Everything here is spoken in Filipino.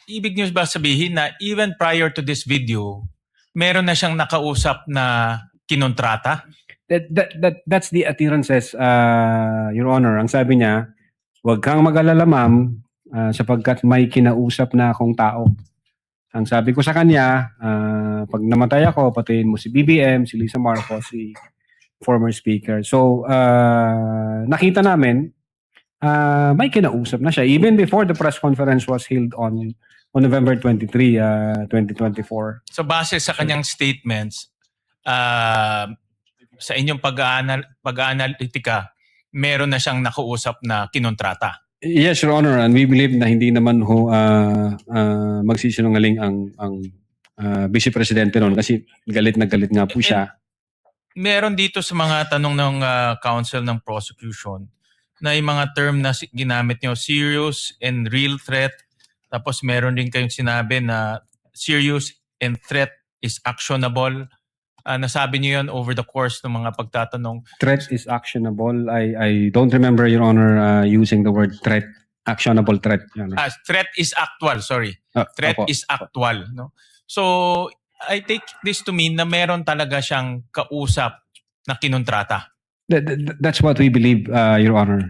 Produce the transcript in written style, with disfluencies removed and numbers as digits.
Ibig niyo ba sabihin na even prior to this video, meron na siyang nakausap na kinontrata? That's the utterances, Your Honor. Ang sabi niya, huwag kang mag-alala, ma'am, sapagkat may kinausap na akong tao. Ang sabi ko sa kanya, pag namatay ako, patayin mo si BBM, si Lisa Marcos, si former speaker. So, nakita namin, may kinausap na siya. Even before the press conference was held on November 23, 2024. So base sa kanyang statements, sa inyong pag-aanalytika, meron na siyang nakausap na kinontrata. Yes, Your Honor, and we believe na hindi naman ho magsisinungaling ang Vice Presidente noon kasi galit na galit nga po siya. Meron dito sa mga tanong ng counsel ng prosecution na yung mga term na ginamit niyo, serious and real threat. Tapos meron din kayong sinabi na serious and threat is actionable. Nasabi niyo yun over the course ng mga pagtatanong. Threat is actionable. I don't remember, Your Honor, using the word threat. Actionable threat. Threat is actual, sorry. Threat is actual. No? So, I take this to mean na meron talaga siyang kausap na kinontrata. That's what we believe, Your Honor.